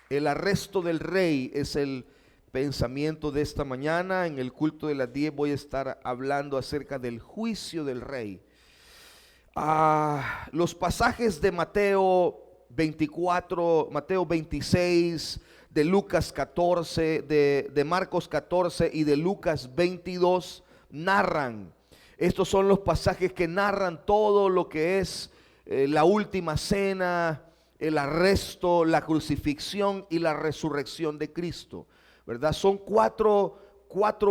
El arresto del rey es el pensamiento de esta mañana. En el culto de las 10 voy a estar hablando acerca del juicio del rey. Los pasajes de Mateo 24, Mateo 26, de Lucas 14, de Marcos 14 y de Lucas 22 narran. Estos son los pasajes que narran todo lo que es la última cena, el arresto, la crucifixión y la resurrección de Cristo, ¿verdad? Son cuatro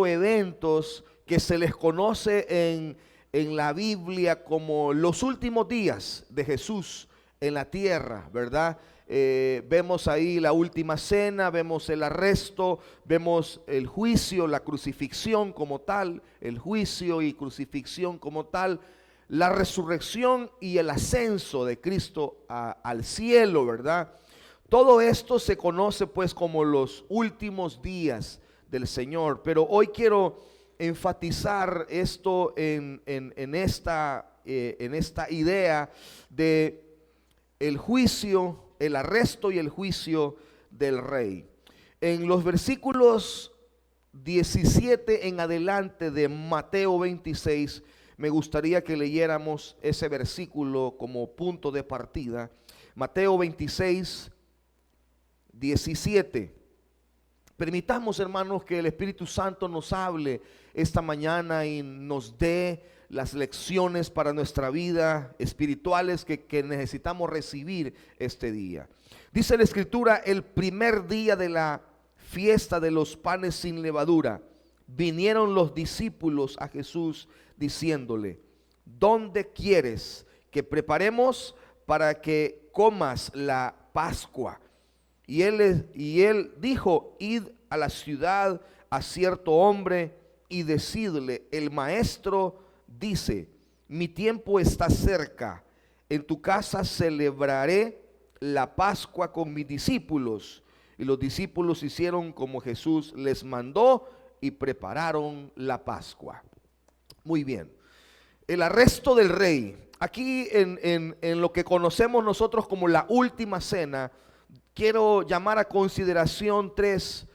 eventos que se les conoce en la Biblia como los últimos días de Jesús en la tierra, ¿verdad? Vemos ahí la última cena, vemos el arresto, vemos el juicio, la crucifixión como tal, el juicio y crucifixión como tal, la resurrección y el ascenso de Cristo al cielo, ¿verdad? Todo esto se conoce pues como los últimos días del Señor, pero hoy quiero enfatizar esto en esta idea de el juicio, el arresto y el juicio del rey. En los versículos 17 en adelante de Mateo 26, me gustaría que leyéramos ese versículo como punto de partida. Mateo 26, 17. Permitamos, hermanos, que el Espíritu Santo nos hable esta mañana y nos dé las lecciones para nuestra vida espirituales que necesitamos recibir este día. Dice la Escritura: el primer día de la fiesta de los panes sin levadura, vinieron los discípulos a Jesús diciéndole: ¿dónde quieres que preparemos para que comas la Pascua? Y él dijo: id a la ciudad a cierto hombre y decidle: el maestro dice, mi tiempo está cerca, en tu casa celebraré la Pascua con mis discípulos. Y los discípulos hicieron como Jesús les mandó y prepararon la Pascua. Muy bien, el arresto del rey. Aquí en lo que conocemos nosotros como la última cena, quiero llamar a consideración tres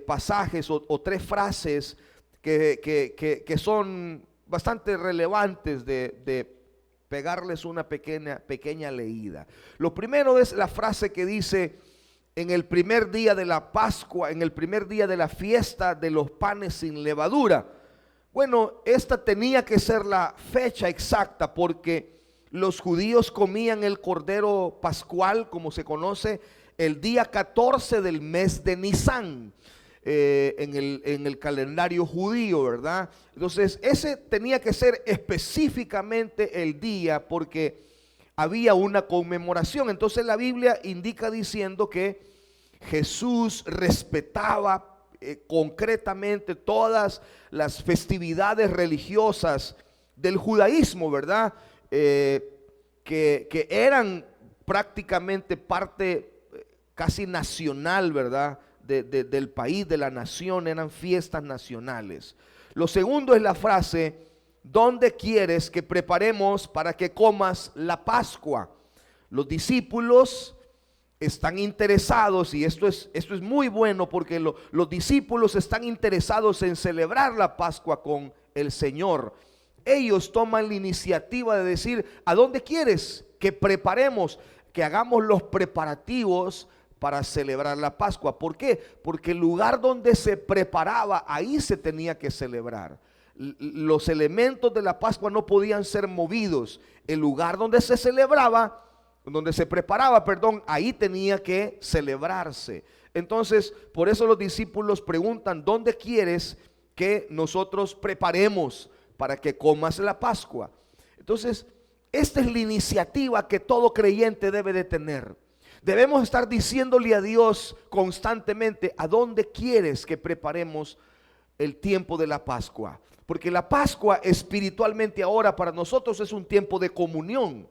pasajes o tres frases que son bastante relevantes de pegarles una pequeña leída. Lo primero es la frase que dice: en el primer día de la Pascua, en el primer día de la fiesta de los panes sin levadura. Bueno, esta tenía que ser la fecha exacta porque los judíos comían el cordero pascual, como se conoce, el día 14 del mes de Nisán, en el calendario judío, ¿verdad? Entonces, ese tenía que ser específicamente el día porque había una conmemoración. Entonces, la Biblia indica diciendo que Jesús respetaba concretamente todas las festividades religiosas del judaísmo, ¿verdad? Que eran prácticamente parte casi nacional, ¿verdad? Del país, de la nación, eran fiestas nacionales. Lo segundo es la frase: ¿dónde quieres que preparemos para que comas la Pascua? Los discípulos están interesados, y esto es muy bueno porque los discípulos están interesados en celebrar la Pascua con el Señor. Ellos toman la iniciativa de decir: ¿a dónde quieres que preparemos, que hagamos los preparativos para celebrar la Pascua? ¿Por qué? Porque el lugar donde se preparaba, ahí se tenía que celebrar. Los elementos de la Pascua no podían ser movidos. El lugar donde se celebraba, donde se preparaba, perdón, ahí tenía que celebrarse. Entonces, por eso los discípulos preguntan: ¿dónde quieres que nosotros preparemos para que comas la Pascua? Entonces, esta es la iniciativa que todo creyente debe de tener. Debemos estar diciéndole a Dios constantemente: ¿a dónde quieres que preparemos el tiempo de la Pascua? Porque la Pascua espiritualmente ahora para nosotros es un tiempo de comunión,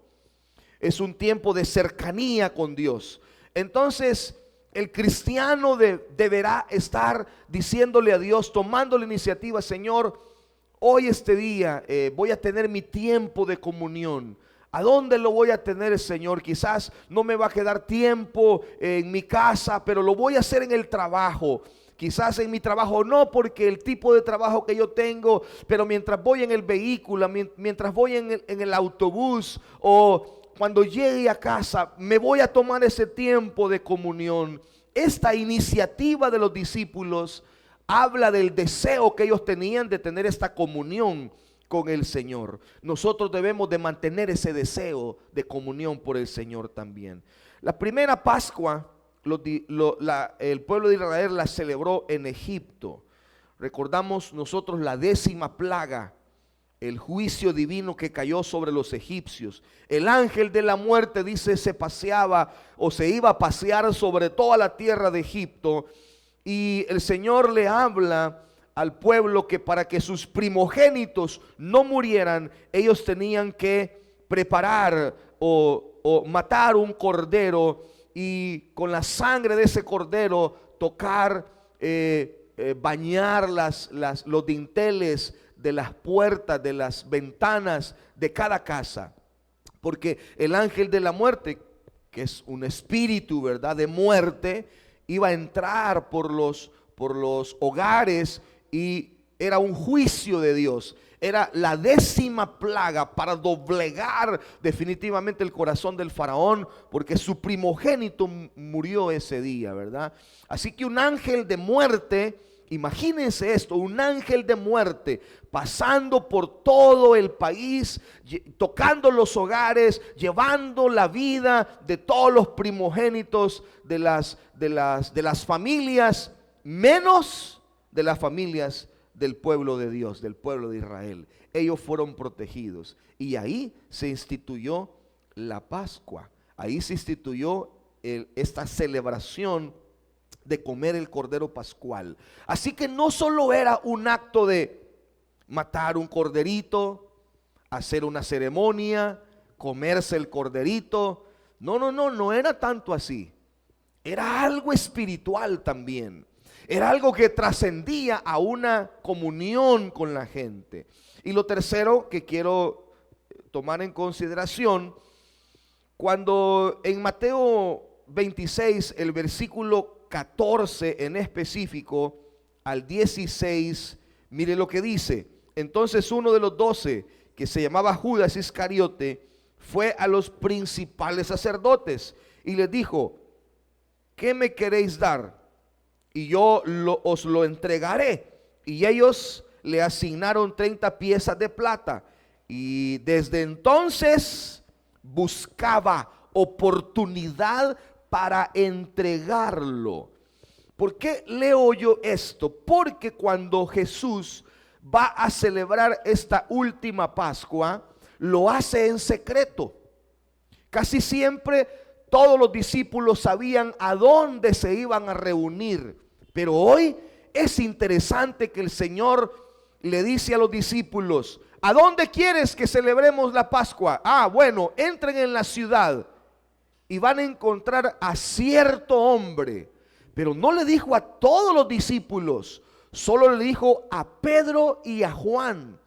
es un tiempo de cercanía con Dios. Entonces el cristiano deberá estar diciéndole a Dios, tomando la iniciativa: Señor, hoy este día voy a tener mi tiempo de comunión. ¿A dónde lo voy a tener, Señor? Quizás no me va a quedar tiempo en mi casa, pero lo voy a hacer en el trabajo. Quizás en mi trabajo no, porque el tipo de trabajo que yo tengo, pero mientras voy en el vehículo, mientras voy en el autobús o cuando llegue a casa, me voy a tomar ese tiempo de comunión. Esta iniciativa de los discípulos habla del deseo que ellos tenían de tener esta comunión con el Señor. Nosotros debemos de mantener ese deseo de comunión por el Señor también. La primera Pascua, el pueblo de Israel la celebró en Egipto. Recordamos nosotros la 10ª plaga, el juicio divino que cayó sobre los egipcios. El ángel de la muerte, dice, se paseaba o se iba a pasear sobre toda la tierra de Egipto. Y el Señor le habla al pueblo que para que sus primogénitos no murieran, ellos tenían que preparar o matar un cordero y con la sangre de ese cordero tocar, bañar los dinteles de las puertas, de las ventanas de cada casa, porque el ángel de la muerte, que es un espíritu, ¿verdad?, de muerte, iba a entrar por los hogares y era un juicio de Dios. Era la 10ª plaga para doblegar definitivamente el corazón del faraón, porque su primogénito murió ese día, ¿verdad? Así que un ángel de muerte, imagínense esto, un ángel de muerte pasando por todo el país, tocando los hogares, llevando la vida de todos los primogénitos de las familias, menos de las familias del pueblo de Dios, del pueblo de Israel. Ellos fueron protegidos y ahí se instituyó la Pascua. Ahí se instituyó esta celebración de comer el cordero pascual. Así que no solo era un acto de matar un corderito, hacer una ceremonia, comerse el corderito. No era tanto así. Era algo espiritual también. Era algo que trascendía a una comunión con la gente. Y lo tercero que quiero tomar en consideración, cuando en Mateo 26, el versículo 14 en específico al 16, mire lo que dice. Entonces uno de los 12, que se llamaba Judas Iscariote, fue a los principales sacerdotes y les dijo: ¿qué me queréis dar? Y yo os lo entregaré. Y ellos le asignaron 30 piezas de plata. Y desde entonces buscaba oportunidad para entregarlo. ¿Por qué leo yo esto? Porque cuando Jesús va a celebrar esta última Pascua, lo hace en secreto. Casi siempre todos los discípulos sabían a dónde se iban a reunir. Pero hoy es interesante que el Señor le dice a los discípulos: ¿a dónde quieres que celebremos la Pascua? Bueno, entren en la ciudad y van a encontrar a cierto hombre. Pero no le dijo a todos los discípulos, solo le dijo a Pedro y a Juan.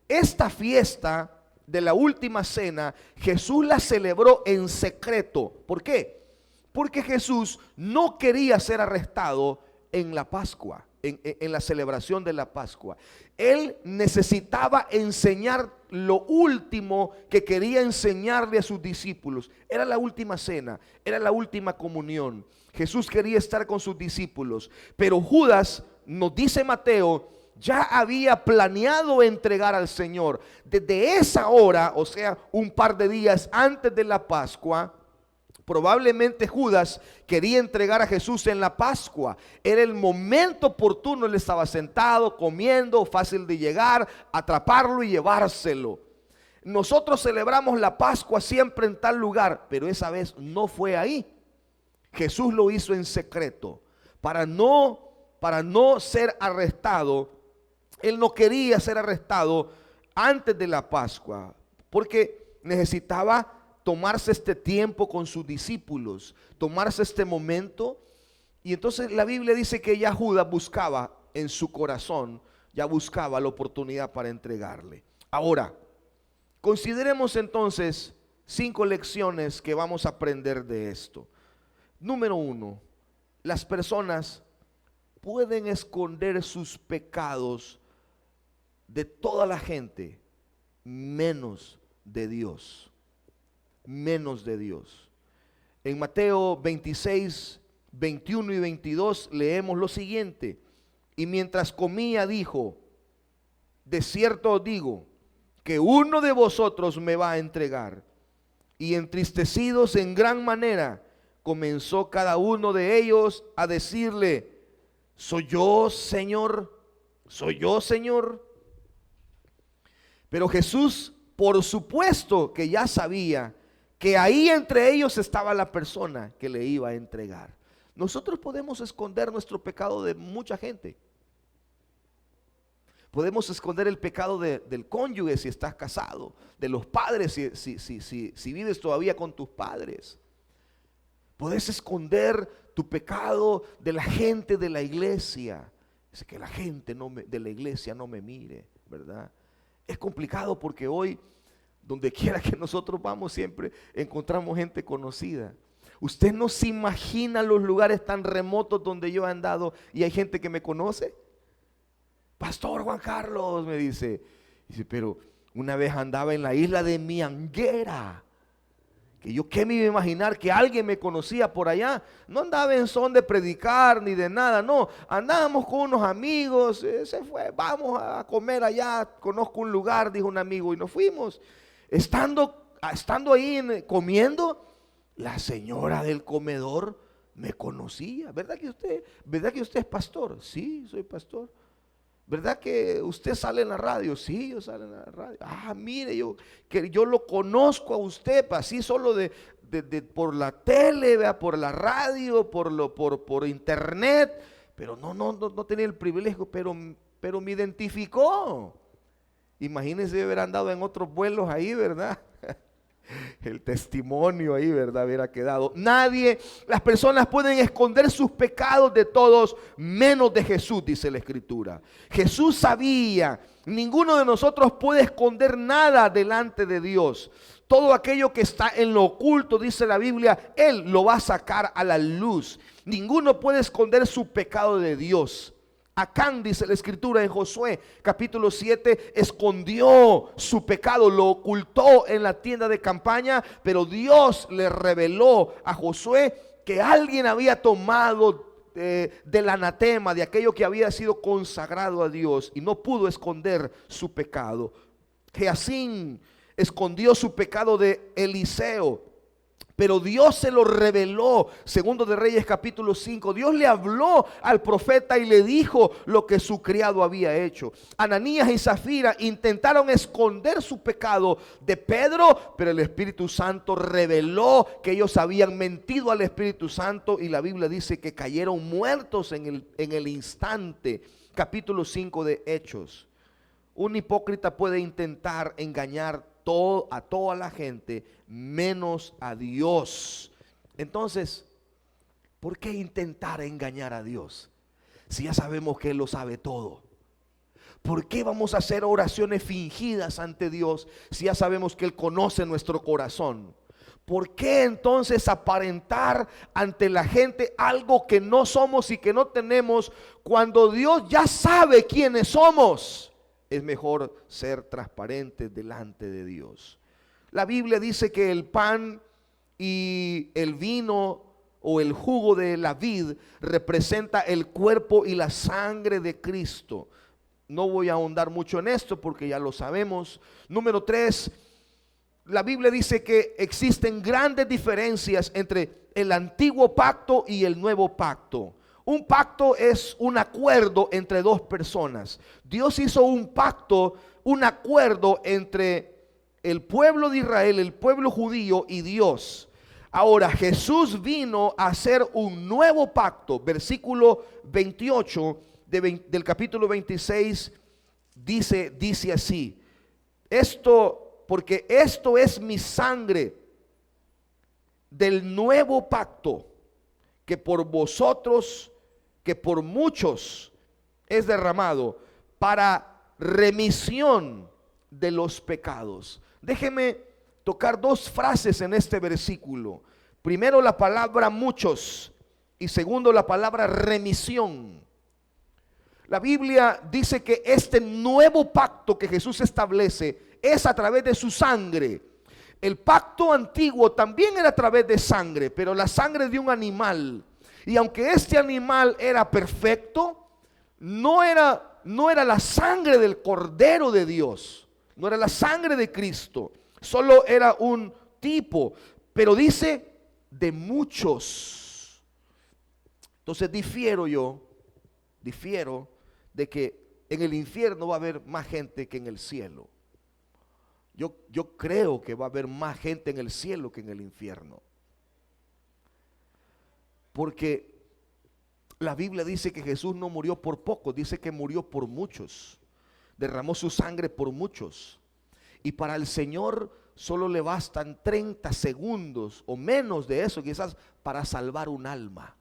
Esta fiesta de la última cena, Jesús la celebró en secreto. ¿Por qué? Porque Jesús no quería ser arrestado en la Pascua, en la celebración de la Pascua. Él necesitaba enseñar lo último que quería enseñarle a sus discípulos. Era la última cena, era la última comunión. Jesús quería estar con sus discípulos, pero Judas, nos dice Mateo, ya había planeado entregar al Señor. Desde esa hora, o sea, un par de días antes de la Pascua, probablemente Judas quería entregar a Jesús en la Pascua. Era el momento oportuno, él estaba sentado, comiendo, fácil de llegar, atraparlo y llevárselo. Nosotros celebramos la Pascua siempre en tal lugar, pero esa vez no fue ahí. Jesús lo hizo en secreto, para no ser arrestado. Él no quería ser arrestado antes de la Pascua, porque necesitaba tomarse este tiempo con sus discípulos, tomarse este momento. Y entonces la Biblia dice que ya Judas buscaba en su corazón, ya buscaba la oportunidad para entregarle. Ahora, consideremos entonces 5 lecciones que vamos a aprender de esto. Número 1, las personas pueden esconder sus pecados de toda la gente, menos de Dios. Menos de Dios. En Mateo 26, 21 y 22 leemos lo siguiente: y mientras comía dijo, de cierto os digo, que uno de vosotros me va a entregar. Y entristecidos en gran manera, comenzó cada uno de ellos a decirle, ¿soy yo, Señor? ¿Soy yo, Señor? Pero Jesús, por supuesto que ya sabía que ahí entre ellos estaba la persona que le iba a entregar. Nosotros podemos esconder nuestro pecado de mucha gente. Podemos esconder el pecado del cónyuge si estás casado, de los padres si vives todavía con tus padres. Puedes esconder tu pecado de la gente de la iglesia. Es que la gente de la iglesia no me mire, ¿verdad? Es complicado porque hoy, donde quiera que nosotros vamos, siempre encontramos gente conocida. Usted no se imagina los lugares tan remotos donde yo he andado y hay gente que me conoce. Pastor Juan Carlos, me dice, pero una vez andaba en la isla de Mianguera, que yo qué me iba a imaginar que alguien me conocía por allá. No andaba en son de predicar ni de nada, no, andábamos con unos amigos, se fue, vamos a comer allá, conozco un lugar, dijo un amigo, y nos fuimos. Estando ahí comiendo, la señora del comedor me conocía. ¿Verdad que usted es pastor? Sí, soy pastor. ¿Verdad que usted sale en la radio? Sí, yo salgo en la radio. Ah, mire, yo lo conozco a usted, así solo por la tele, ¿vea? Por la radio, por internet, pero no tenía el privilegio, pero me identificó. Imagínense haber andado en otros vuelos ahí, ¿verdad? El testimonio ahí, ¿verdad? Hubiera quedado. Las personas pueden esconder sus pecados de todos, menos de Jesús, dice la Escritura. Jesús sabía, ninguno de nosotros puede esconder nada delante de Dios. Todo aquello que está en lo oculto, dice la Biblia, Él lo va a sacar a la luz. Ninguno puede esconder su pecado de Dios. Acán, dice la Escritura en Josué capítulo 7, escondió su pecado, lo ocultó en la tienda de campaña, pero Dios le reveló a Josué que alguien había tomado del anatema, de aquello que había sido consagrado a Dios, y no pudo esconder su pecado. Geasín escondió su pecado de Eliseo, pero Dios se lo reveló. Segundo de Reyes capítulo 5, Dios le habló al profeta y le dijo lo que su criado había hecho. Ananías y Zafira intentaron esconder su pecado de Pedro, pero el Espíritu Santo reveló que ellos habían mentido al Espíritu Santo, y la Biblia dice que cayeron muertos en el instante. Capítulo 5 de Hechos. Un hipócrita puede intentar engañar a toda la gente, menos a Dios. Entonces, ¿por qué intentar engañar a Dios si ya sabemos que Él lo sabe todo? ¿Por qué vamos a hacer oraciones fingidas ante Dios si ya sabemos que Él conoce nuestro corazón? ¿Por qué entonces aparentar ante la gente algo que no somos y que no tenemos cuando Dios ya sabe quiénes somos? Es mejor ser transparente delante de Dios. La Biblia dice que el pan y el vino o el jugo de la vid representa el cuerpo y la sangre de Cristo. No voy a ahondar mucho en esto porque ya lo sabemos. Número 3, la Biblia dice que existen grandes diferencias entre el antiguo pacto y el nuevo pacto. Un pacto es un acuerdo entre dos personas. Dios hizo un pacto, un acuerdo entre el pueblo de Israel, el pueblo judío y Dios. Ahora Jesús vino a hacer un nuevo pacto. Versículo 28 del capítulo 26 dice así: porque esto es mi sangre del nuevo pacto, que por vosotros, que por muchos es derramado para remisión de los pecados. Déjeme tocar dos frases en este versículo. Primero, la palabra muchos, y segundo, la palabra remisión. La Biblia dice que este nuevo pacto que Jesús establece es a través de su sangre. El pacto antiguo también era a través de sangre, pero la sangre de un animal. Y aunque este animal era perfecto, no era la sangre del Cordero de Dios, no era la sangre de Cristo, solo era un tipo, pero dice de muchos. Entonces difiero de que en el infierno va a haber más gente que en el cielo. Yo creo que va a haber más gente en el cielo que en el infierno. Porque la Biblia dice que Jesús no murió por pocos, dice que murió por muchos. Derramó su sangre por muchos. Y para el Señor solo le bastan 30 segundos o menos de eso, quizás, para salvar un alma.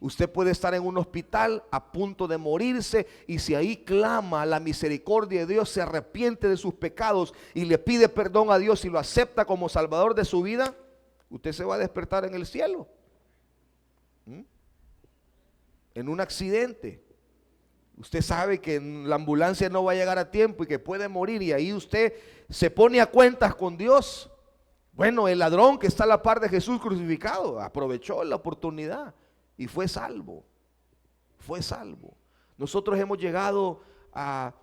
Usted puede estar en un hospital a punto de morirse, y si ahí clama la misericordia de Dios, se arrepiente de sus pecados y le pide perdón a Dios y lo acepta como salvador de su vida, usted se va a despertar en el cielo. En un accidente, usted sabe que la ambulancia no va a llegar a tiempo y que puede morir, y ahí usted se pone a cuentas con Dios. Bueno, el ladrón que está a la par de Jesús crucificado aprovechó la oportunidad y fue salvo. Fue salvo. Nosotros hemos llegado a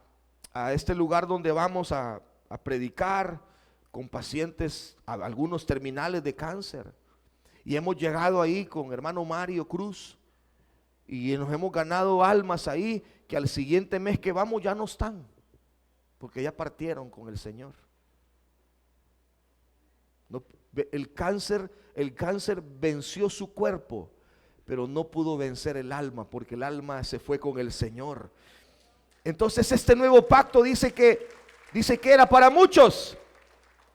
este lugar donde vamos a predicar con pacientes, algunos terminales de cáncer. Y hemos llegado ahí con hermano Mario Cruz. Y nos hemos ganado almas ahí que al siguiente mes que vamos ya no están, porque ya partieron con el Señor. No, el cáncer venció su cuerpo, pero no pudo vencer el alma, porque el alma se fue con el Señor. Entonces este nuevo pacto dice que era para muchos.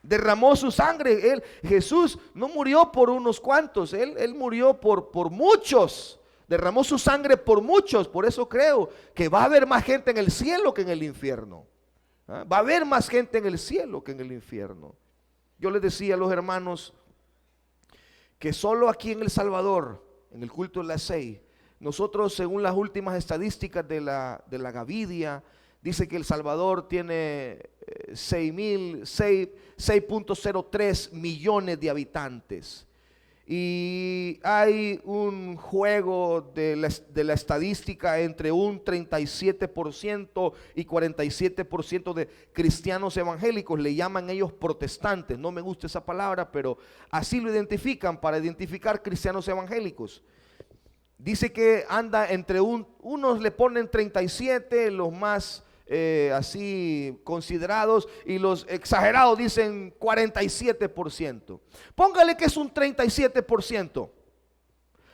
Derramó su sangre. Jesús no murió por unos cuantos, él murió por muchos. Derramó su sangre por muchos. Por eso creo que va a haber más gente en el cielo que en el infierno. Va a haber más gente en el cielo que en el infierno. Yo les decía a los hermanos que solo aquí en El Salvador, en el culto de las 6, nosotros, según las últimas estadísticas de la Gavidia, dice que El Salvador tiene 6.03 millones de habitantes. Y hay un juego de la estadística entre un 37% y 47% de cristianos evangélicos. Le llaman ellos protestantes. No me gusta esa palabra, pero así lo identifican, para identificar cristianos evangélicos. Dice que anda entre unos le ponen 37, los más así considerados, y los exagerados dicen 47%. Póngale que es un 37%.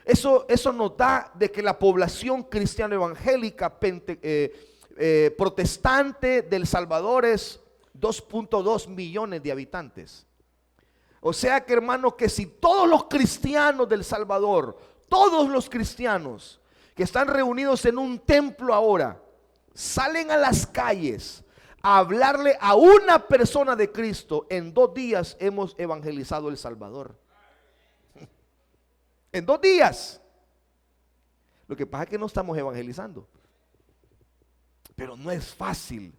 Eso nos da de que la población cristiana evangélica protestante del Salvador es 2.2 millones de habitantes. O sea que, hermano, que si todos los cristianos del Salvador, todos los cristianos que están reunidos en un templo ahora, salen a las calles a hablarle a una persona de Cristo, en 2 días hemos evangelizado El Salvador. En 2 días. Lo que pasa es que no estamos evangelizando, pero no es fácil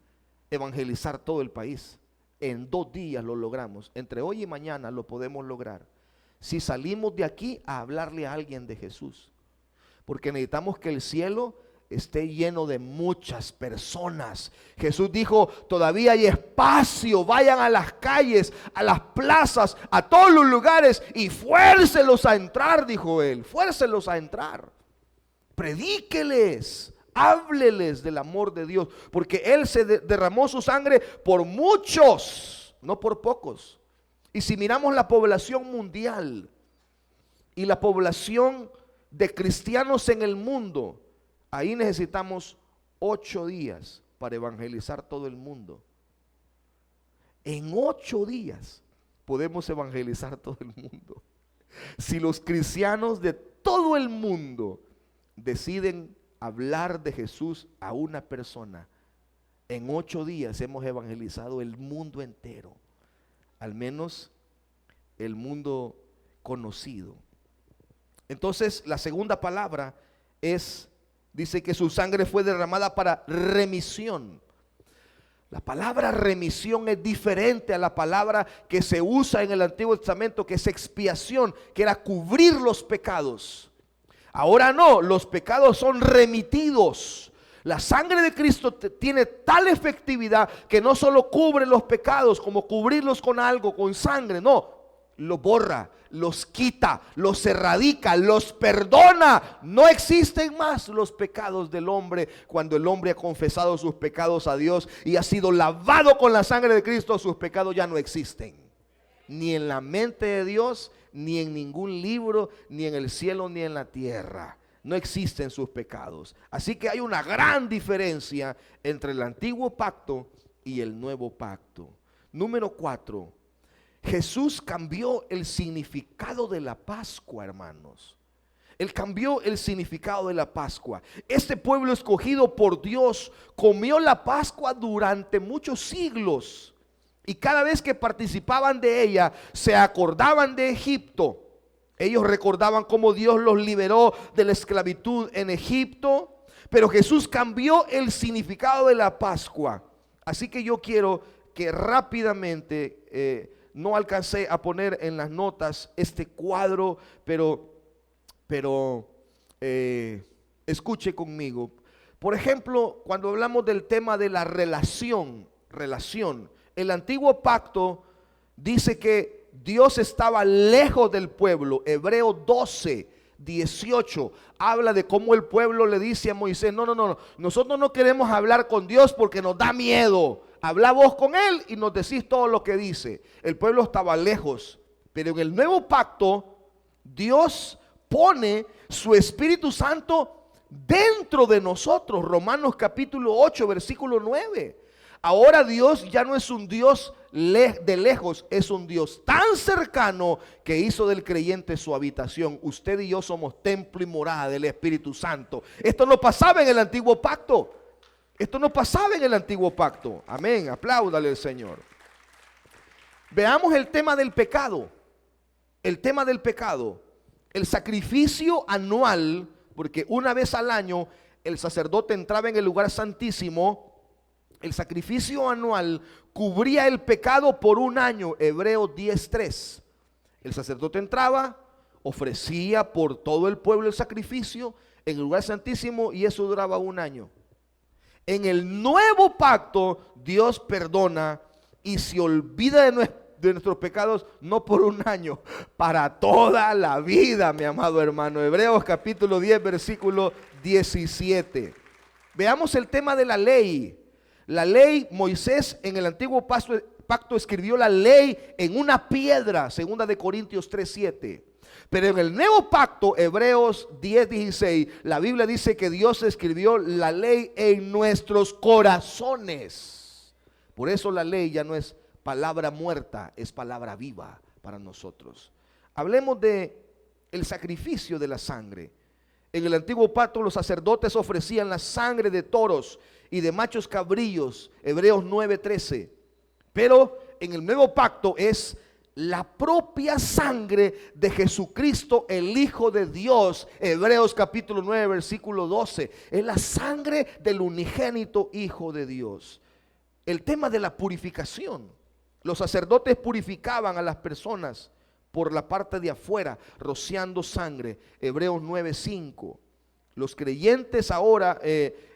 evangelizar todo el país. En 2 días lo logramos. Entre hoy y mañana lo podemos lograr, si salimos de aquí a hablarle a alguien de Jesús. Porque necesitamos que el cielo esté lleno de muchas personas. Jesús dijo: todavía hay espacio, vayan a las calles, a las plazas, a todos los lugares y fuércelos a entrar, dijo él, fuércelos a entrar. Predíqueles, hábleles del amor de Dios, porque él se derramó su sangre por muchos, no por pocos. Y si miramos la población mundial y la población de cristianos en el mundo, ahí necesitamos 8 días para evangelizar todo el mundo. En 8 días podemos evangelizar todo el mundo. Si los cristianos de todo el mundo deciden hablar de Jesús a una persona, en 8 días hemos evangelizado el mundo entero. al menos el mundo conocido. Entonces la segunda palabra dice que su sangre fue derramada para remisión. La palabra remisión es diferente a la palabra que se usa en el Antiguo Testamento, que es expiación, que era cubrir los pecados. Ahora no, los pecados son remitidos. La sangre de Cristo tiene tal efectividad que no solo cubre los pecados como cubrirlos con algo, con sangre, no, los borra, los quita, los erradica, los perdona. No existen más los pecados del hombre. Cuando el hombre ha confesado sus pecados a Dios y ha sido lavado con la sangre de Cristo, sus pecados ya no existen, ni en la mente de Dios, ni en ningún libro, ni en el cielo, ni en la tierra. No existen sus pecados. Así que hay una gran diferencia entre el antiguo pacto y el nuevo pacto. Número 4. Jesús cambió el significado de la Pascua, hermanos. Él cambió el significado de la Pascua. Este pueblo escogido por Dios comió la Pascua durante muchos siglos. Y cada vez que participaban de ella, se acordaban de Egipto. Ellos recordaban cómo Dios los liberó de la esclavitud en Egipto. Pero Jesús cambió el significado de la Pascua. Así que yo quiero que rápidamente, no alcancé a poner en las notas este cuadro, pero escuche conmigo. Por ejemplo, cuando hablamos del tema de la relación, el antiguo pacto dice que Dios estaba lejos del pueblo. Hebreo 12:18 habla de cómo el pueblo le dice a Moisés: no, nosotros no queremos hablar con Dios porque nos da miedo. Habla vos con él y nos decís todo lo que dice. El pueblo estaba lejos, pero en el nuevo pacto Dios pone su Espíritu Santo dentro de nosotros. Romanos capítulo 8 versículo 9. Ahora Dios ya no es un Dios de lejos, es un Dios tan cercano que hizo del creyente su habitación. Usted y yo somos templo y morada del Espíritu Santo. Esto no pasaba en el antiguo pacto. Esto no pasaba en el antiguo pacto. Amén, apláudale al Señor. Veamos el tema del pecado. El tema del pecado. El sacrificio anual, porque una vez al año el sacerdote entraba en el lugar santísimo. El sacrificio anual cubría el pecado por un año. Hebreos 10:3. El sacerdote entraba, ofrecía por todo el pueblo el sacrificio en el lugar santísimo y eso duraba un año. En el nuevo pacto Dios perdona y se olvida de nuestros pecados, no por un año, para toda la vida, mi amado hermano. Hebreos capítulo 10 versículo 17. Veamos el tema de la ley. La ley, Moisés en el antiguo pacto escribió la ley en una piedra, segunda de Corintios 3:7. Pero en el nuevo pacto, Hebreos 10:16, la Biblia dice que Dios escribió la ley en nuestros corazones. Por eso la ley ya no es palabra muerta, es palabra viva para nosotros. Hablemos de el sacrificio de la sangre. En el antiguo pacto los sacerdotes ofrecían la sangre de toros y de machos cabrillos, Hebreos 9:13. Pero en el nuevo pacto es la propia sangre de Jesucristo, el Hijo de Dios. Hebreos capítulo 9 versículo 12. Es la sangre del unigénito Hijo de Dios. El tema de la purificación. Los sacerdotes purificaban a las personas por la parte de afuera, rociando sangre. Hebreos 9:5. Los creyentes ahora,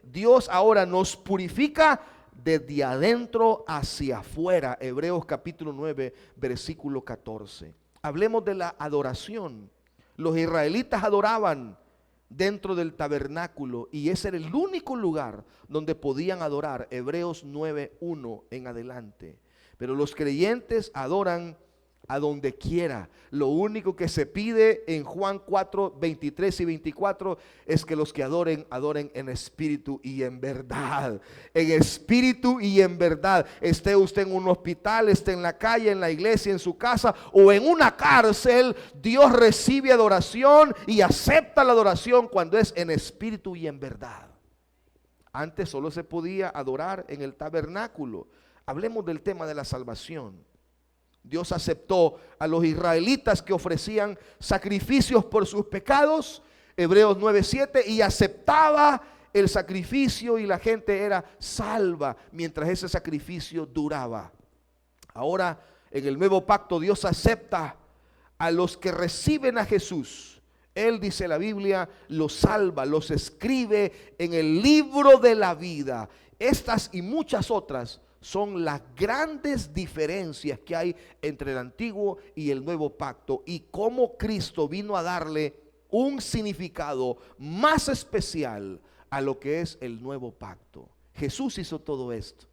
Dios ahora nos purifica desde adentro hacia afuera. Hebreos capítulo 9 versículo 14. Hablemos de la adoración. Los israelitas adoraban dentro del tabernáculo y ese era el único lugar donde podían adorar. Hebreos 9:1 en adelante. Pero los creyentes adoran a donde quiera. Lo único que se pide en Juan 4:23 y 24 es que los que adoren, adoren en espíritu y en verdad. En espíritu y en verdad. Esté usted en un hospital, esté en la calle, en la iglesia, en su casa o en una cárcel, Dios recibe adoración y acepta la adoración cuando es en espíritu y en verdad. Antes solo se podía adorar en el tabernáculo. Hablemos del tema de la salvación. Dios aceptó a los israelitas que ofrecían sacrificios por sus pecados, Hebreos 9:7, y aceptaba el sacrificio y la gente era salva mientras ese sacrificio duraba. Ahora en el nuevo pacto Dios acepta a los que reciben a Jesús. Él, dice la Biblia, los salva, los escribe en el libro de la vida. Estas y muchas otras son las grandes diferencias que hay entre el antiguo y el nuevo pacto, y cómo Cristo vino a darle un significado más especial a lo que es el nuevo pacto. Jesús hizo todo esto.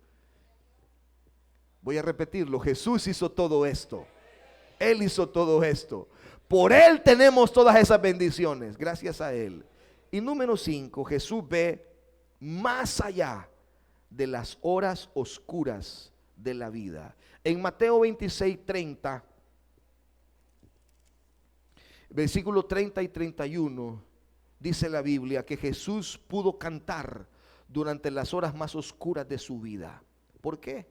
Voy a repetirlo, Jesús hizo todo esto. Él hizo todo esto. Por Él tenemos todas esas bendiciones, gracias a Él. Y número 5, Jesús ve más allá de las horas oscuras de la vida. En Mateo 26:30, versículo 30 y 31, dice la Biblia que Jesús pudo cantar durante las horas más oscuras de su vida. ¿Por qué?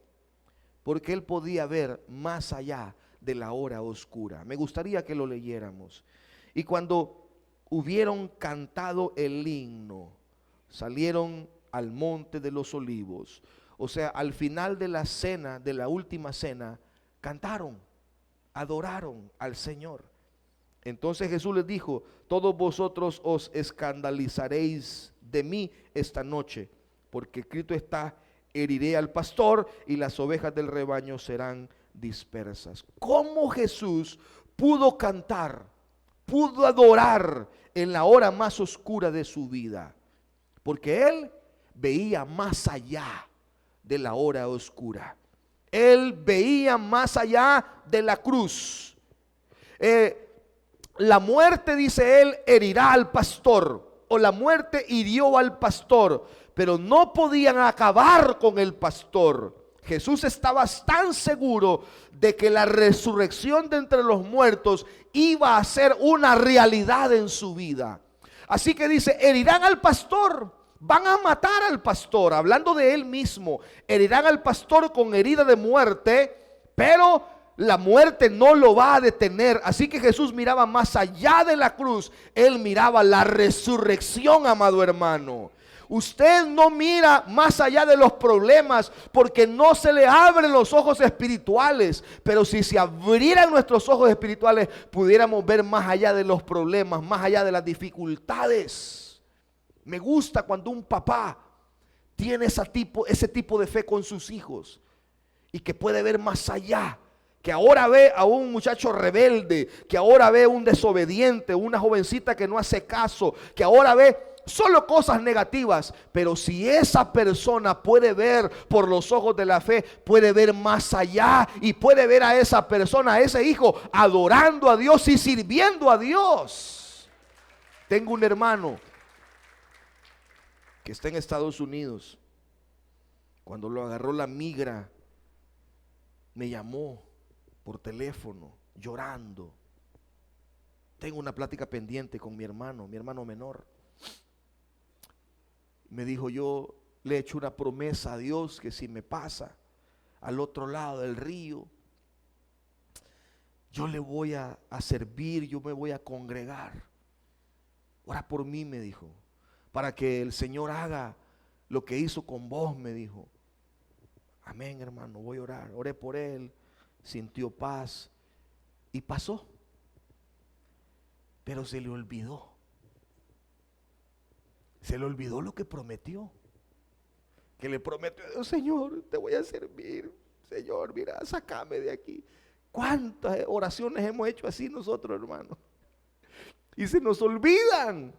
Porque Él podía ver más allá de la hora oscura. Me gustaría que lo leyéramos. Y cuando hubieron cantado el himno, salieron al monte de los olivos. O sea, al final de la cena, de la última cena, cantaron, adoraron al Señor. Entonces Jesús les dijo: todos vosotros os escandalizaréis de mí esta noche, porque escrito está: heriré al pastor y las ovejas del rebaño serán dispersas. ¿Cómo Jesús pudo cantar, pudo adorar en la hora más oscura de su vida? Porque Él veía más allá de la hora oscura. Él veía más allá de la cruz. La muerte, dice Él, herirá al pastor, o la muerte hirió al pastor, pero no podían acabar con el pastor. Jesús estaba tan seguro de que la resurrección de entre los muertos iba a ser una realidad en su vida. Así que dice: herirán al pastor, van a matar al pastor, hablando de Él mismo. Herirán al pastor con herida de muerte, pero la muerte no lo va a detener. Así que Jesús miraba más allá de la cruz. Él miraba la resurrección, amado hermano. Usted no mira más allá de los problemas porque no se le abren los ojos espirituales. Pero si se abrieran nuestros ojos espirituales, pudiéramos ver más allá de los problemas, más allá de las dificultades. Me gusta cuando un papá tiene ese tipo de fe con sus hijos y que puede ver más allá. Que ahora ve a un muchacho rebelde, que ahora ve a un desobediente, una jovencita que no hace caso, que ahora ve solo cosas negativas. Pero si esa persona puede ver por los ojos de la fe, puede ver más allá y puede ver a esa persona, a ese hijo, adorando a Dios y sirviendo a Dios. Tengo un hermano que está en Estados Unidos. Cuando lo agarró la migra, me llamó por teléfono llorando. Tengo una plática pendiente con mi hermano menor. Me dijo: yo le he hecho una promesa a Dios que si me pasa al otro lado del río, yo le voy a servir, yo me voy a congregar. Ora por mí, me dijo, para que el Señor haga lo que hizo con vos, me dijo. Amén, hermano, voy a orar. Oré por él, sintió paz y pasó. Pero se le olvidó. Se le olvidó lo que prometió. Que le prometió: Señor, te voy a servir. Señor, mira, sácame de aquí. ¿Cuántas oraciones hemos hecho así nosotros, hermano? Y se nos olvidan.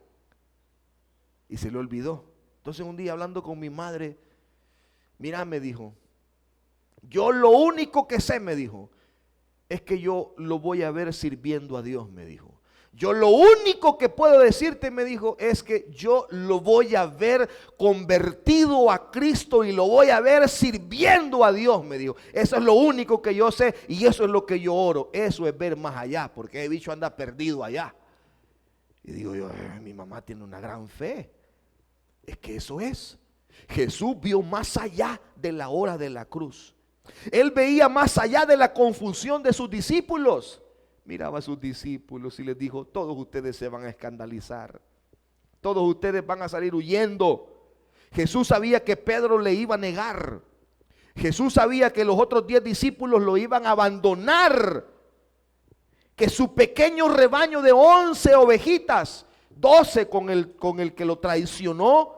Y se le olvidó. Entonces un día, hablando con mi madre, mira, me dijo, yo lo único que sé, me dijo, es que yo lo voy a ver sirviendo a Dios, me dijo. Yo lo único que puedo decirte, me dijo, es que yo lo voy a ver convertido a Cristo y lo voy a ver sirviendo a Dios, me dijo. Eso es lo único que yo sé y eso es lo que yo oro. Eso es ver más allá, porque el bicho anda perdido allá. Y digo yo, mi mamá tiene una gran fe. Es que eso es. Jesús vio más allá de la hora de la cruz. Él veía más allá de la confusión de sus discípulos. Miraba a sus discípulos y les dijo: todos ustedes se van a escandalizar, todos ustedes van a salir huyendo. Jesús sabía que Pedro le iba a negar. Jesús sabía que los otros 10 discípulos lo iban a abandonar, que su pequeño rebaño de 11 ovejitas, 12 con el que lo traicionó,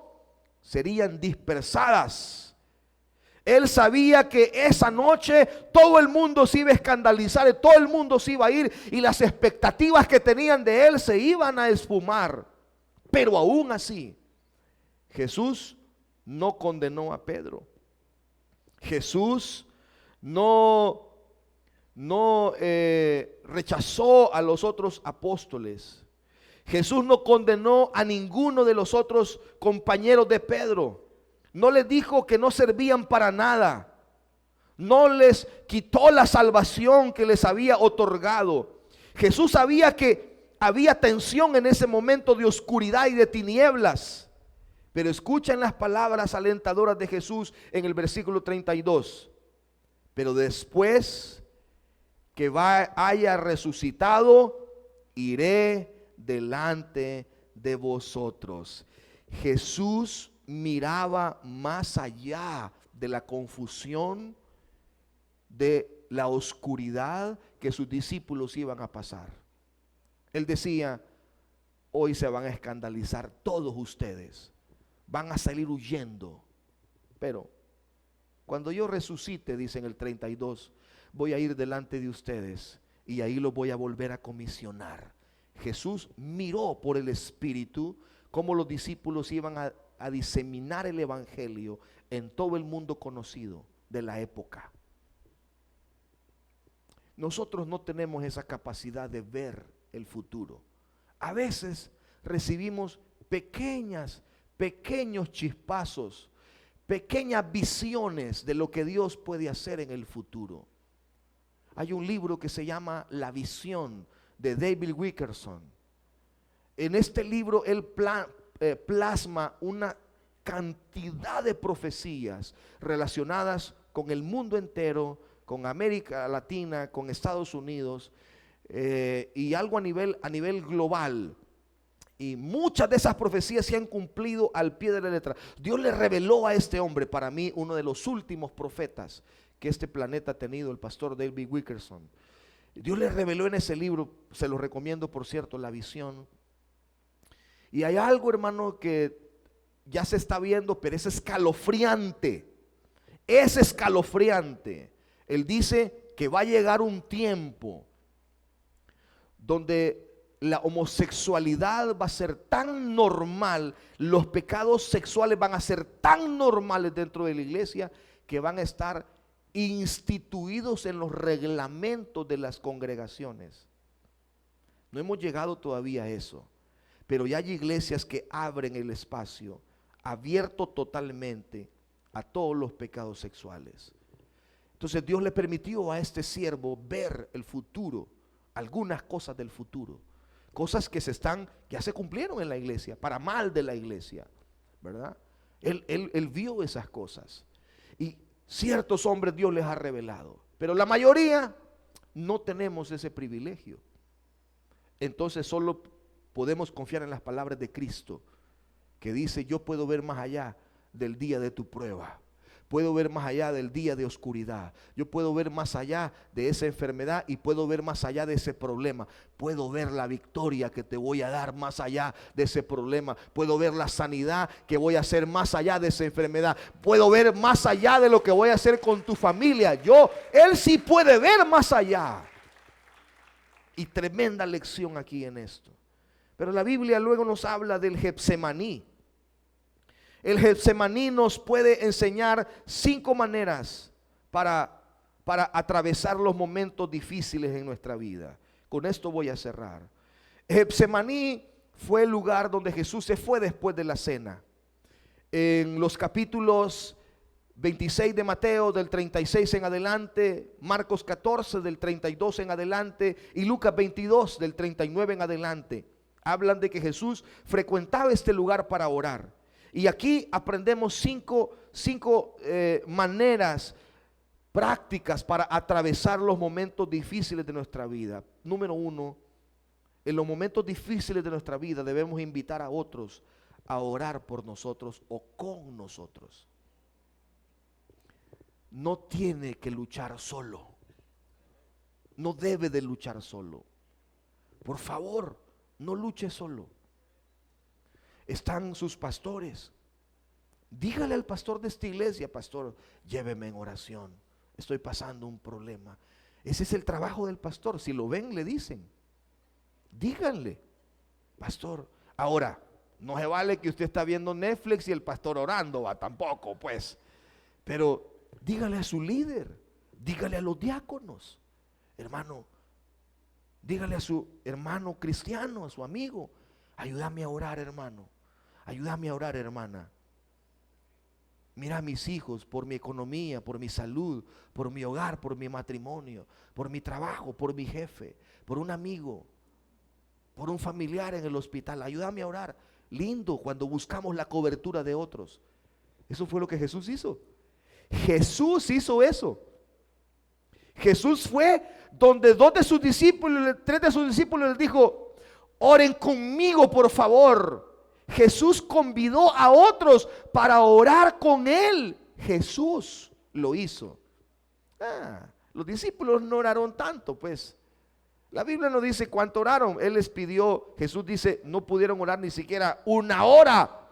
serían dispersadas. Él sabía que esa noche todo el mundo se iba a escandalizar, y todo el mundo se iba a ir, y las expectativas que tenían de él se iban a esfumar. Pero aún así, Jesús no condenó a Pedro. Jesús no rechazó a los otros apóstoles. Jesús no condenó a ninguno de los otros compañeros de Pedro. No les dijo que no servían para nada. No les quitó la salvación que les había otorgado. Jesús sabía que había tensión en ese momento de oscuridad y de tinieblas. Pero escuchen las palabras alentadoras de Jesús en el versículo 32. Pero después que haya resucitado, iré delante de vosotros. Jesús miraba más allá de la confusión, de la oscuridad que sus discípulos iban a pasar. Él decía: hoy se van a escandalizar todos ustedes, van a salir huyendo, pero cuando yo resucite, dice en el 32, voy a ir delante de ustedes y ahí los voy a volver a comisionar. Jesús miró por el Espíritu cómo los discípulos iban a diseminar el evangelio en todo el mundo conocido de la época. Nosotros no tenemos esa capacidad de ver el futuro. A veces recibimos pequeños chispazos, pequeñas visiones de lo que Dios puede hacer en el futuro. Hay un libro que se llama La Visión, de David Wilkerson. En este libro él plasma una cantidad de profecías relacionadas con el mundo entero, con América Latina, con Estados Unidos, y algo a nivel global. Y muchas de esas profecías se han cumplido al pie de la letra. Dios le reveló a este hombre, para mí uno de los últimos profetas que este planeta ha tenido, el pastor David Wilkerson. Dios le reveló en ese libro, se lo recomiendo por cierto, La Visión. Y hay algo, hermano, que ya se está viendo, pero es escalofriante. Es escalofriante. Él dice que va a llegar un tiempo donde la homosexualidad va a ser tan normal, los pecados sexuales van a ser tan normales dentro de la iglesia, que van a estar instituidos en los reglamentos de las congregaciones. No hemos llegado todavía a eso, pero ya hay iglesias que abren el espacio abierto totalmente a todos los pecados sexuales. Entonces Dios le permitió a este siervo ver el futuro, algunas cosas del futuro, cosas que ya se cumplieron en la iglesia, para mal de la iglesia, ¿verdad? Él vio esas cosas, y ciertos hombres Dios les ha revelado, pero la mayoría no tenemos ese privilegio. Entonces solo podemos confiar en las palabras de Cristo, que dice: yo puedo ver más allá del día de tu prueba, puedo ver más allá del día de oscuridad, yo puedo ver más allá de esa enfermedad, y puedo ver más allá de ese problema, puedo ver la victoria que te voy a dar más allá de ese problema, puedo ver la sanidad que voy a hacer más allá de esa enfermedad, puedo ver más allá de lo que voy a hacer con tu familia. Él sí puede ver más allá. Y tremenda lección aquí en esto. Pero la Biblia luego nos habla del Getsemaní. El Getsemaní nos puede enseñar 5 maneras para atravesar los momentos difíciles en nuestra vida. Con esto voy a cerrar. Getsemaní fue el lugar donde Jesús se fue después de la cena. En los capítulos 26 de Mateo, del 36 en adelante, Marcos 14 del 32 en adelante y Lucas 22 del 39 en adelante, hablan de que Jesús frecuentaba este lugar para orar. Y aquí aprendemos cinco maneras prácticas para atravesar los momentos difíciles de nuestra vida. Número uno, en los momentos difíciles de nuestra vida debemos invitar a otros a orar por nosotros o con nosotros. No tiene que luchar solo. No debe de luchar solo. Por favor, no luche solo. Están sus pastores. Dígale al pastor de esta iglesia: pastor, lléveme en oración, estoy pasando un problema. Ese es el trabajo del pastor. Si lo ven, le dicen, díganle: pastor. Ahora, no se vale que usted está viendo Netflix y el pastor orando, va, tampoco pues. Pero dígale a su líder, dígale a los diáconos: hermano, dígale a su hermano cristiano, a su amigo: ayúdame a orar, hermano, ayúdame a orar, hermana. Mira a mis hijos, por mi economía, por mi salud, por mi hogar, por mi matrimonio, por mi trabajo, por mi jefe, por un amigo, por un familiar en el hospital. Ayúdame a orar. Lindo cuando buscamos la cobertura de otros. Eso fue lo que Jesús hizo. Jesús hizo eso. Jesús fue donde dos de sus discípulos, tres de sus discípulos les dijo: oren conmigo, por favor. Jesús convidó a otros para orar con él. Jesús lo hizo. Los discípulos no oraron tanto, pues. La Biblia no dice cuánto oraron. Él les pidió, Jesús dice, no pudieron orar ni siquiera una hora.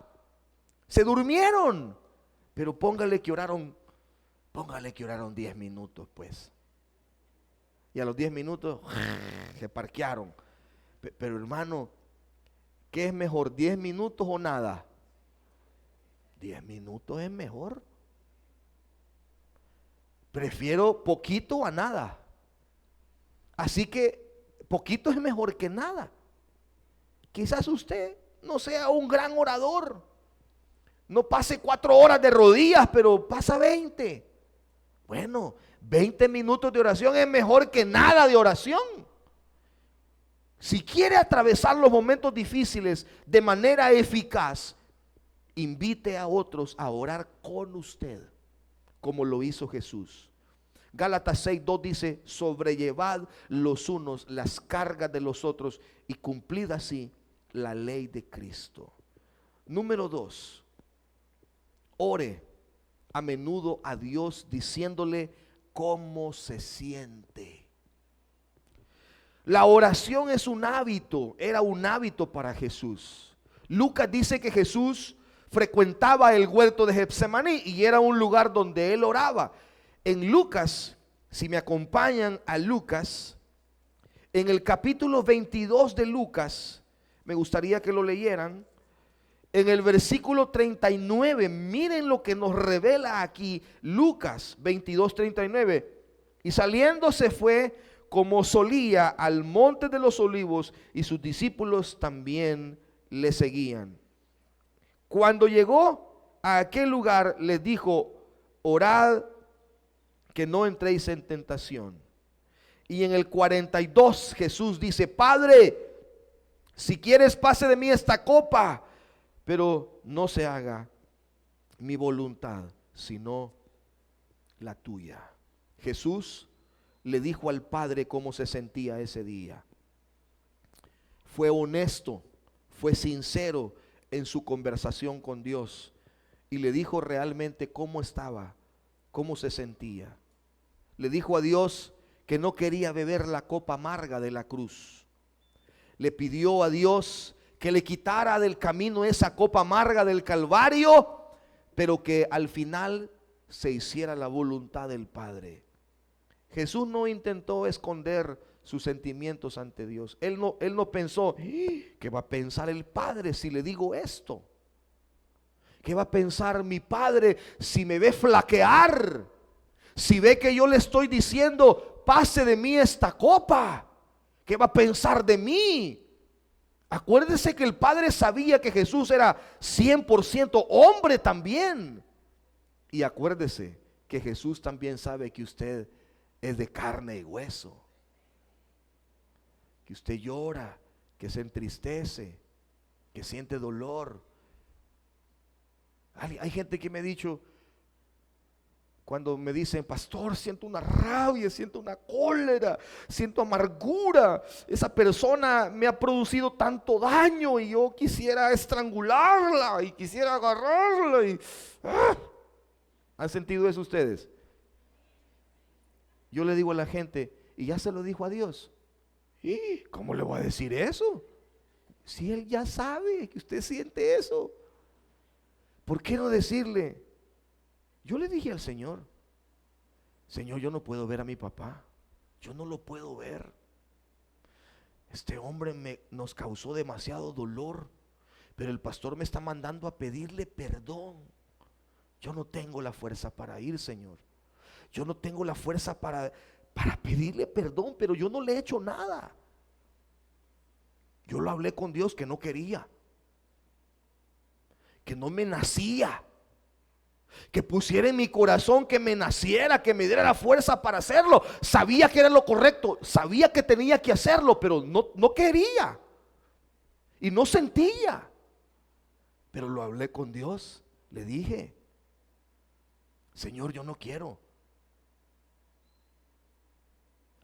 Se durmieron. Pero póngale que oraron 10 minutos, pues. Y a los 10 minutos se parquearon. Pero hermano, ¿qué es mejor, 10 minutos o nada? 10 minutos es mejor. Prefiero poquito a nada. Así que poquito es mejor que nada. Quizás usted no sea un gran orador, no pase 4 horas de rodillas, pero pasa 20. Bueno, 20 minutos de oración es mejor que nada de oración. Si quiere atravesar los momentos difíciles de manera eficaz, invite a otros a orar con usted, como lo hizo Jesús. Gálatas 6:2 dice: sobrellevad los unos las cargas de los otros y cumplid así la ley de Cristo. Número 2, ore a menudo a Dios diciéndole cómo se siente. La oración es un hábito, era un hábito para Jesús. Lucas dice que Jesús frecuentaba el huerto de Getsemaní y era un lugar donde él oraba. En Lucas, si me acompañan a Lucas, en el capítulo 22 de Lucas, me gustaría que lo leyeran. En el versículo 39, miren lo que nos revela aquí Lucas 22:39. Y saliendo se fue como solía al monte de los olivos, y sus discípulos también le seguían. Cuando llegó a aquel lugar, les dijo: orad que no entréis en tentación. Y en el 42 Jesús dice: Padre, si quieres, pase de mí esta copa, pero no se haga mi voluntad, sino la tuya. Jesús le dijo al Padre cómo se sentía ese día. Fue honesto, fue sincero en su conversación con Dios y le dijo realmente cómo estaba, cómo se sentía. Le dijo a Dios que no quería beber la copa amarga de la cruz. Le pidió a Dios que le quitara del camino esa copa amarga del Calvario, pero que al final se hiciera la voluntad del Padre. Jesús no intentó esconder sus sentimientos ante Dios. Él no pensó: ¿qué va a pensar el Padre si le digo esto? ¿Qué va a pensar mi Padre si me ve flaquear? Si ve que yo le estoy diciendo: pase de mí esta copa, ¿qué va a pensar de mí? Acuérdese que el Padre sabía que Jesús era 100% hombre también. Y acuérdese que Jesús también sabe que usted es de carne y hueso, que usted llora, que se entristece, que siente dolor. Hay gente que me ha dicho: Cuando me dicen, pastor, siento una rabia, siento una cólera, siento amargura. Esa persona me ha producido tanto daño y yo quisiera estrangularla y quisiera agarrarla. ¡Ah! ¿Han sentido eso ustedes? Yo le digo a la gente, y ya se lo dijo a Dios. ¿Y cómo le voy a decir eso? Si Él ya sabe que usted siente eso. ¿Por qué no decirle? Yo le dije al Señor, Señor, yo no puedo ver a mi papá, yo no lo puedo ver. Este hombre nos causó demasiado dolor, pero el pastor me está mandando a pedirle perdón. Yo no tengo la fuerza para ir, Señor. Yo no tengo la fuerza para pedirle perdón, pero yo no le he hecho nada. Yo lo hablé con Dios que no quería, que no me nacía, que pusiera en mi corazón que me naciera, que me diera la fuerza para hacerlo. Sabía que era lo correcto, sabía que tenía que hacerlo, pero no quería y no sentía. Pero lo hablé con Dios, le dije, Señor, yo no quiero.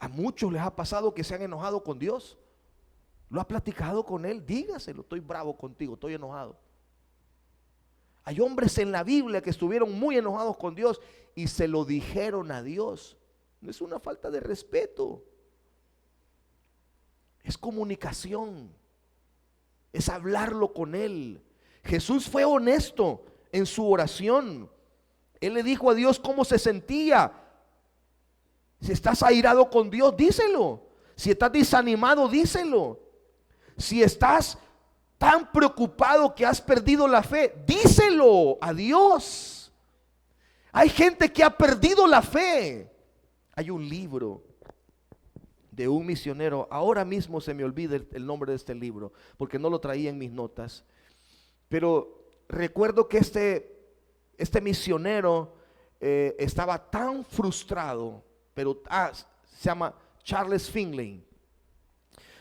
A muchos les ha pasado que se han enojado con Dios. Lo ha platicado con Él, dígaselo, estoy bravo contigo, estoy enojado. Hay hombres en la Biblia que estuvieron muy enojados con Dios y se lo dijeron a Dios. No es una falta de respeto, es comunicación, es hablarlo con Él. Jesús fue honesto en su oración. Él le dijo a Dios cómo se sentía. Si estás airado con Dios, díselo. Si estás desanimado, díselo. Si estás tan preocupado que has perdido la fe, díselo a Dios. Hay gente que ha perdido la fe. Hay un libro de un misionero, ahora mismo se me olvida el nombre de este libro, porque no lo traía en mis notas, pero recuerdo que este misionero estaba tan frustrado, pero se llama Charles Finley.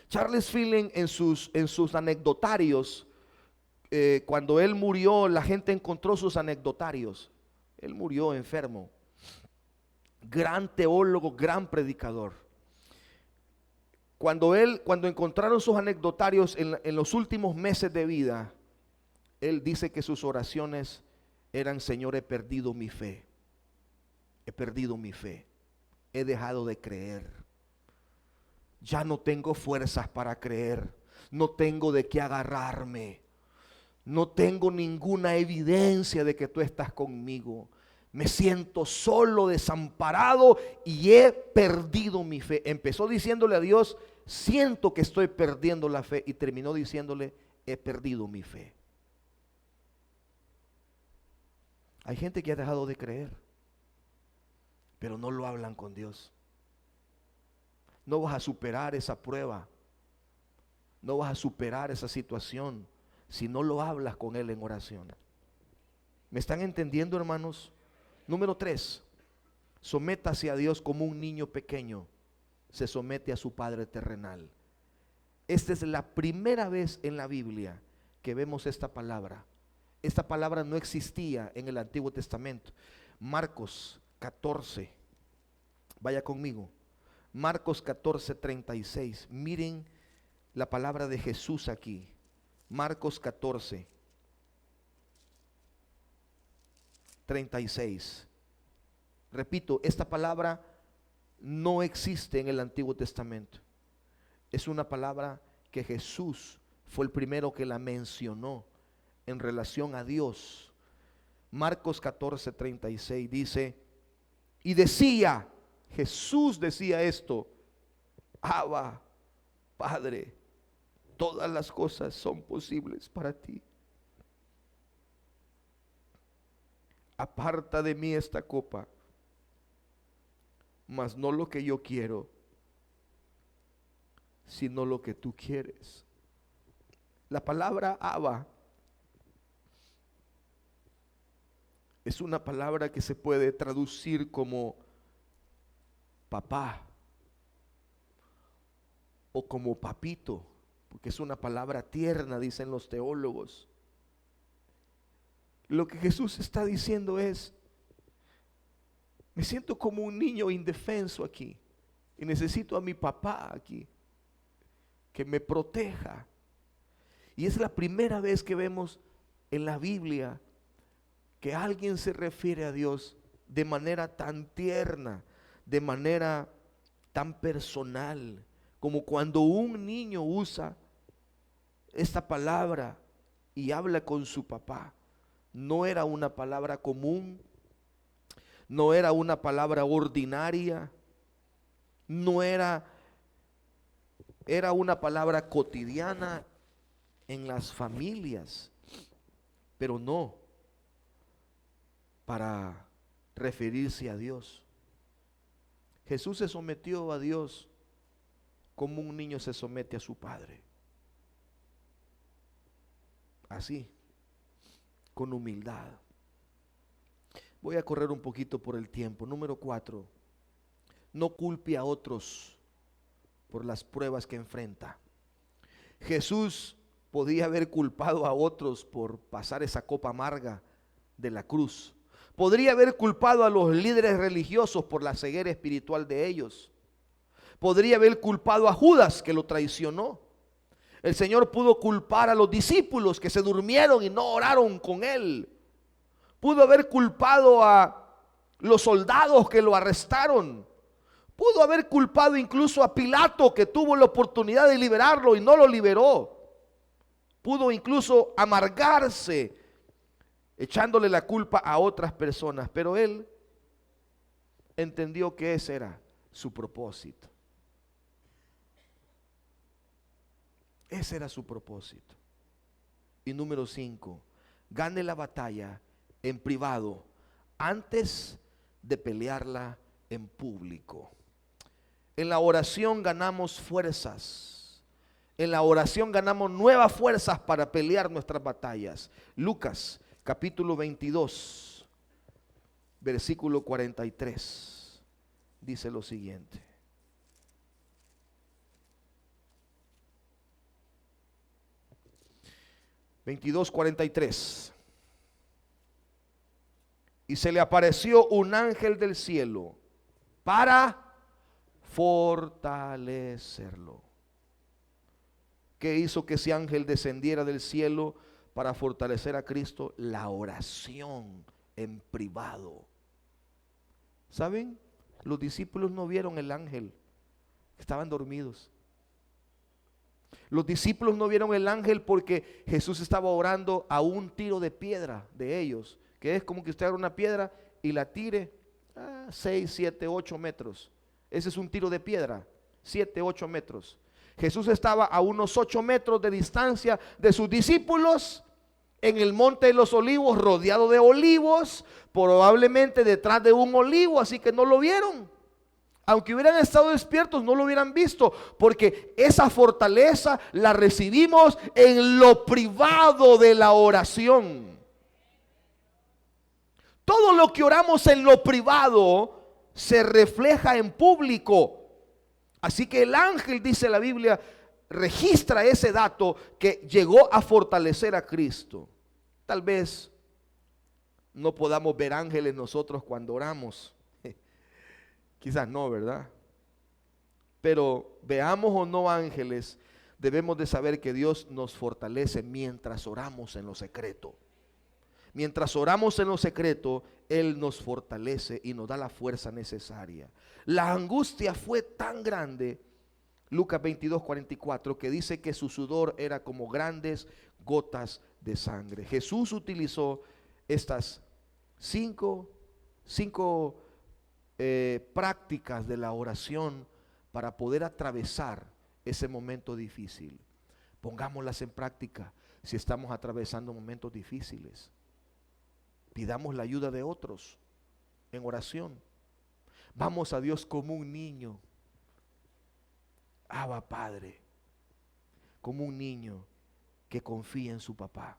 Charles Finley en sus anecdotarios, cuando él murió, la gente encontró sus anecdotarios. Él murió enfermo. Gran teólogo, gran predicador. Cuando encontraron sus anecdotarios en los últimos meses de vida, él dice que sus oraciones eran: Señor, he perdido mi fe. He perdido mi fe. He dejado de creer. Ya no tengo fuerzas para creer. No tengo de qué agarrarme. No tengo ninguna evidencia de que tú estás conmigo. Me siento solo, desamparado y he perdido mi fe. Empezó diciéndole a Dios: siento que estoy perdiendo la fe. Y terminó diciéndole: he perdido mi fe. Hay gente que ha dejado de creer, pero no lo hablan con Dios. No vas a superar esa prueba. No vas a superar esa situación si no lo hablas con Él en oración. ¿Me están entendiendo, hermanos? Número 3, sométase a Dios como un niño pequeño se somete a su Padre terrenal. Esta es la primera vez en la Biblia que vemos esta palabra. Esta palabra no existía en el Antiguo Testamento. Marcos 14, vaya conmigo. Marcos 14:36. Miren la palabra de Jesús aquí. Marcos 14:36. Repito, esta palabra no existe en el Antiguo Testamento. Es una palabra que Jesús fue el primero que la mencionó en relación a Dios. Marcos 14:36 dice: y decía, Jesús decía esto: Abba, Padre, todas las cosas son posibles para ti. Aparta de mí esta copa, mas no lo que yo quiero, sino lo que tú quieres. La palabra Abba es una palabra que se puede traducir como papá o como papito, porque es una palabra tierna, dicen los teólogos. Lo que Jesús está diciendo es: Me siento como un niño indefenso aquí. Y necesito a mi papá aquí, que me proteja. Y es la primera vez que vemos en la Biblia que alguien se refiere a Dios de manera tan tierna, de manera tan personal, como cuando un niño usa esta palabra y habla con su papá. No era una palabra común, no era una palabra ordinaria, era una palabra cotidiana en las familias, pero no para referirse a Dios. Jesús se sometió a Dios como un niño se somete a su padre. Así, con humildad. Voy a correr un poquito por el tiempo. Número 4. No culpe a otros por las pruebas que enfrenta. Jesús podía haber culpado a otros por pasar esa copa amarga de la cruz. Podría haber culpado a los líderes religiosos por la ceguera espiritual de ellos. Podría haber culpado a Judas, que lo traicionó. El Señor pudo culpar a los discípulos que se durmieron y no oraron con Él. Pudo haber culpado a los soldados que lo arrestaron. Pudo haber culpado incluso a Pilato, que tuvo la oportunidad de liberarlo y no lo liberó. Pudo incluso amargarse echándole la culpa a otras personas, pero Él entendió que ese era su propósito. Ese era su propósito. Y número 5, gane la batalla en privado antes de pelearla en público. En la oración ganamos fuerzas. En la oración ganamos nuevas fuerzas para pelear nuestras batallas. Lucas capítulo 22, versículo 43, dice lo siguiente. (22:43) Y se le apareció un ángel del cielo para fortalecerlo. ¿Qué hizo que ese ángel descendiera del cielo para fortalecer a Cristo? La oración en privado. ¿Saben? Los discípulos no vieron el ángel, estaban dormidos. Los discípulos no vieron el ángel porque Jesús estaba orando a un tiro de piedra de ellos, que es como que usted agarra una piedra y la tire a 6, 7, 8 metros. Ese es un tiro de piedra, 7, 8 metros. Jesús estaba a unos 8 metros de distancia de sus discípulos en el monte de los olivos, rodeado de olivos, probablemente detrás de un olivo, así que no lo vieron. Aunque hubieran estado despiertos, no lo hubieran visto, porque esa fortaleza la recibimos en lo privado de la oración. Todo lo que oramos en lo privado se refleja en público. Así que el ángel, dice la Biblia, registra ese dato que llegó a fortalecer a Cristo. Tal vez no podamos ver ángeles nosotros cuando oramos. Quizás no, ¿verdad? Pero veamos o no ángeles, debemos de saber que Dios nos fortalece mientras oramos en lo secreto. Mientras oramos en lo secreto, Él nos fortalece y nos da la fuerza necesaria. La angustia fue tan grande, Lucas 22:44, que dice que su sudor era como grandes gotas de sangre. Jesús utilizó estas cinco prácticas de la oración para poder atravesar ese momento difícil. Pongámoslas en práctica si estamos atravesando momentos difíciles. Pidamos la ayuda de otros en oración. Vamos a Dios como un niño. Abba Padre, como un niño que confía en su papá.